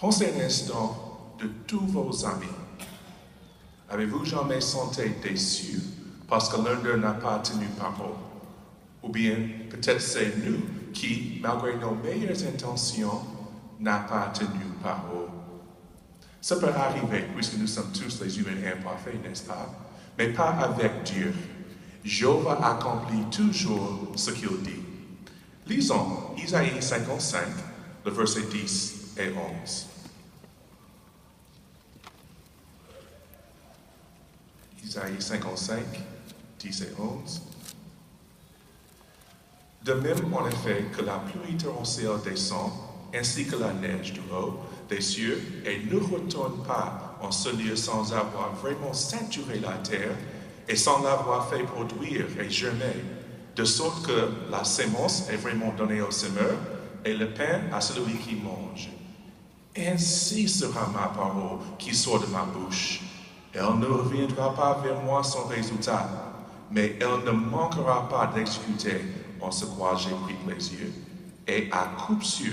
Pensez un instant de tous vos amis. Avez-vous jamais senti déçu parce que l'un d'eux n'a pas tenu parole? Ou bien peut-être c'est nous qui, malgré nos meilleures intentions, n'a pas tenu parole. Ça peut arriver puisque nous sommes tous les humains imparfaits, n'est-ce pas? Mais pas avec Dieu. Jéhovah accomplit toujours ce qu'il dit. Lisons Isaïe 55, le verset 10 et 11. Isaïe 55, 10 et 11. De même, en effet, que la pluie torrentielle descend, ainsi que la neige du haut des cieux, et ne retourne pas en ce lieu sans avoir vraiment saturé la terre, et sans l'avoir fait produire et germer, de sorte que la sémence est vraiment donnée au semeur, et le pain à celui qui mange. Ainsi sera ma parole qui sort de ma bouche. Elle ne reviendra pas vers moi sans résultat, mais elle ne manquera pas d'exécuter en ce quoi j'ai pris plaisir. Et à coup sûr,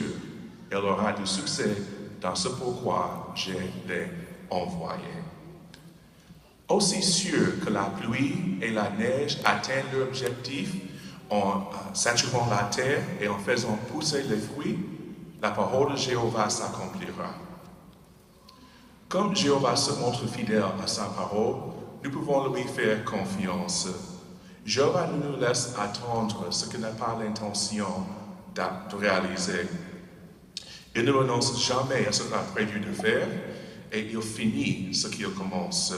elle aura du succès dans ce pourquoi je l'ai envoyée. Aussi sûr que la pluie et la neige atteignent leur objectif en saturant la terre et en faisant pousser les fruits, la parole de Jéhovah s'accomplira. Comme Jéhovah se montre fidèle à sa parole, nous pouvons lui faire confiance. Jéhovah ne nous laisse attendre ce qu'il n'a pas l'intention de réaliser. Il ne renonce jamais à ce qu'il a prévu de faire et il finit ce qu'il commence.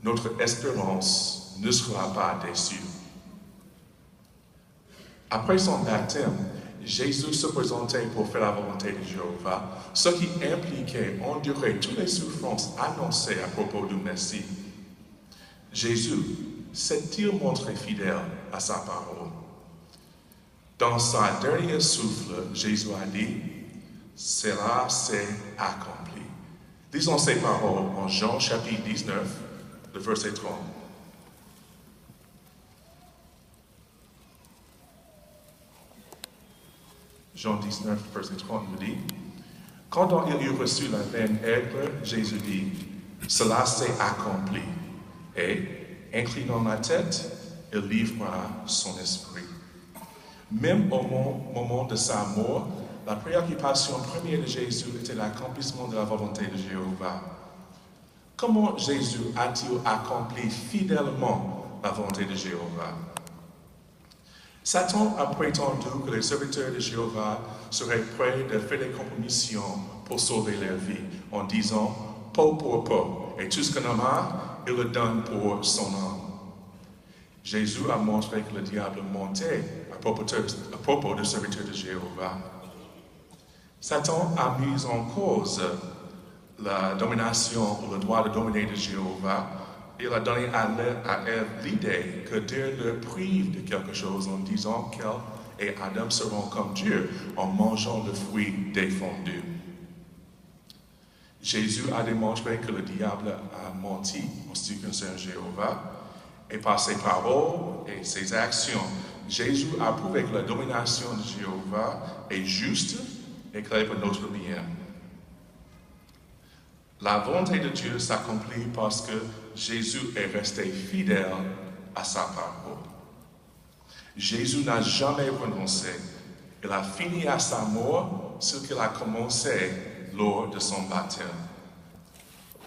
Notre espérance ne sera pas déçue. Après son baptême, Jésus se présentait pour faire la volonté de Jéhovah, ce qui impliquait endurer toutes les souffrances annoncées à propos du Messie. Jésus s'est-il montré fidèle à sa parole? Dans sa dernière souffle, Jésus a dit, « Cela s'est accompli ». Lisons ces paroles en Jean chapitre 19, le verset 30. Jean 19, verset 30 nous dit, « Quand donc il eut reçu la veine aigre, Jésus dit, « Cela s'est accompli ». Et, inclinant la tête, il livra son esprit. Même au moment de sa mort, la préoccupation première de Jésus était l'accomplissement de la volonté de Jéhovah. Comment Jésus a-t-il accompli fidèlement la volonté de Jéhovah? Satan a prétendu que les serviteurs de Jéhovah seraient prêts de faire des compromissions pour sauver leur vie, en disant « peau pour peau », et tout ce qu'on a, il le donne pour son âme. Jésus a montré que le diable mentait à propos des serviteurs de Jéhovah. Satan a mis en cause la domination ou le droit de dominer de Jéhovah. Il a donné à Ève l'idée que Dieu le prive de quelque chose en disant qu'elle et Adam seront comme Dieu en mangeant le fruit défendu. Jésus a démontré que le diable a menti en ce qui concerne Jéhovah, et par ses paroles et ses actions, Jésus a prouvé que la domination de Jéhovah est juste et qu'elle est pour notre bien. La volonté de Dieu s'accomplit parce que Jésus est resté fidèle à sa parole. Jésus n'a jamais renoncé. Il a fini à sa mort ce qu'il a commencé lors de son baptême.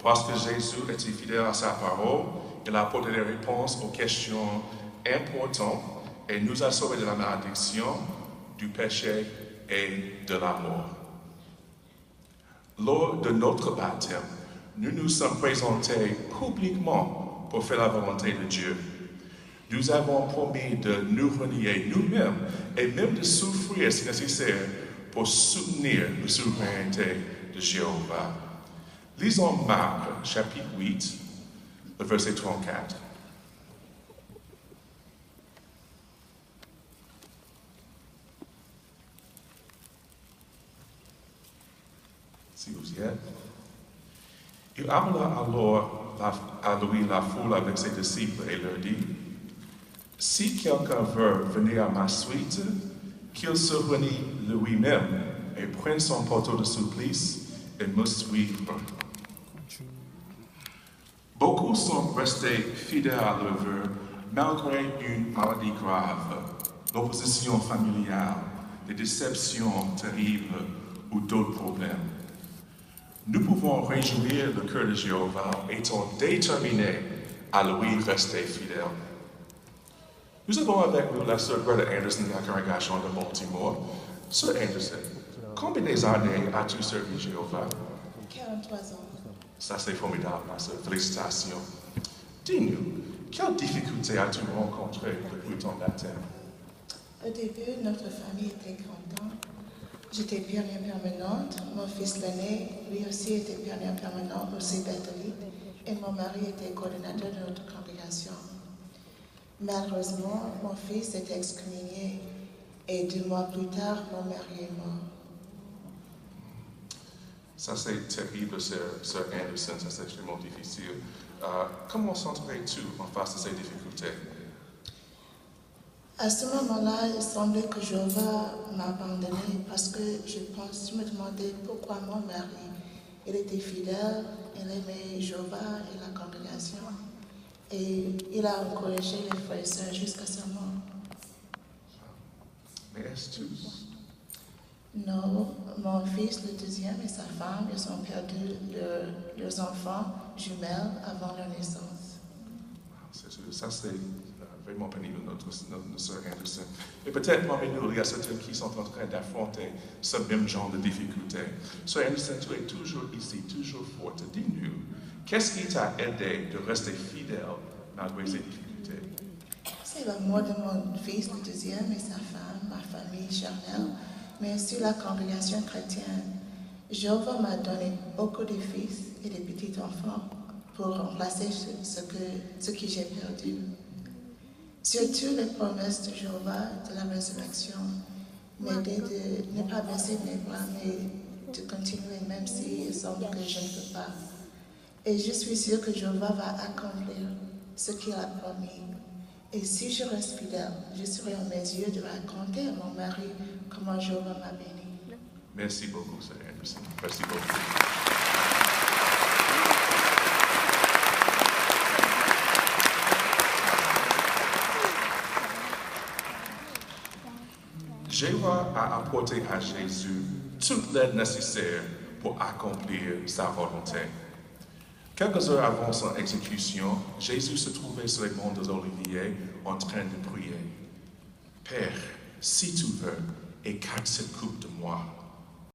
Parce que Jésus était fidèle à sa parole, il a apporté des réponses aux questions importantes et nous a sauvés de la malédiction, du péché et de la mort. Lors de notre baptême, nous nous sommes présentés publiquement pour faire la volonté de Dieu. Nous avons promis de nous renier nous-mêmes et même de souffrir si nécessaire pour soutenir la souveraineté de Jéhovah. Lisons Marc, chapitre 8, le verset 34. Si vous y êtes. Il appela alors à lui la foule avec ses disciples et leur dit, « Si quelqu'un veut venir à ma suite, qu'il se renie lui-même et prenne son poteau de supplice et me suivre. Beaucoup sont restés fidèles à l'œuvre malgré une maladie grave, l'opposition familiale, des déceptions terribles ou d'autres problèmes. Nous pouvons réjouir le cœur de Jéhovah étant déterminés à lui rester fidèle. Nous avons avec nous la sœur Greta Anderson de la congrégation de Baltimore. Sœur Anderson, combien d'années as-tu servi Jéhovah? 43 ans. Ça, c'est formidable, ma sœur. Félicitations. Dis-nous, quelles difficultés as-tu rencontrées depuis ton baptême? Au début, notre famille était contente. J'étais pionnière permanente. Mon fils l'aîné, lui aussi, était pionnière permanente au CBTLI. Et mon mari était coordinateur de notre congrégation. Malheureusement, mon fils était excommunié. Et 2 mois plus tard, mon mari est mort. Ça, c'est terrible, sœur Anderson, ça, c'est extrêmement difficile. Comment sentirais-tu en face de ces difficultés? À ce moment-là, il semblait que Jéhovah m'abandonnait parce que je me demandais pourquoi mon mari, il était fidèle, il aimait Jéhovah et la congrégation. Et il a encouragé les frères et sœurs jusqu'à sa mort. Mais est-ce que Non, mon fils, le deuxième, et sa femme, ils ont perdu leurs enfants jumelles avant leur naissance. Ça, c'est vraiment pénible, notre sœur Anderson. Et peut-être parmi nous, il y a certains qui sont en train d'affronter ce même genre de difficultés. Sœur Anderson, tu es toujours ici, toujours forte. Dis-nous, qu'est-ce qui t'a aidé de rester fidèle malgré ces difficultés? C'est l'amour de mon fils, le deuxième, et sa femme, ma famille charnelle, mais aussi la congrégation chrétienne. Jéhovah m'a donné beaucoup de fils et de petits-enfants pour remplacer ce que j'ai perdu. Surtout les promesses de Jéhovah de la résurrection m'aidaient de ne pas baisser mes bras, mais de continuer même s'il semble que je ne peux pas. Et je suis sûre que Jéhovah va accomplir ce qu'il a promis. Et si je reste fidèle, je serai en mesure de raconter à mon mari comment Jéhovah m'a béni. Merci beaucoup, sœur Anderson. Merci beaucoup. Jéhovah a apporté à Jésus toute l'aide nécessaire pour accomplir sa volonté. Quelques heures avant son exécution, Jésus se trouvait sur les monts des Oliviers en train de prier. « Père, si tu veux, écarte cette coupe de moi.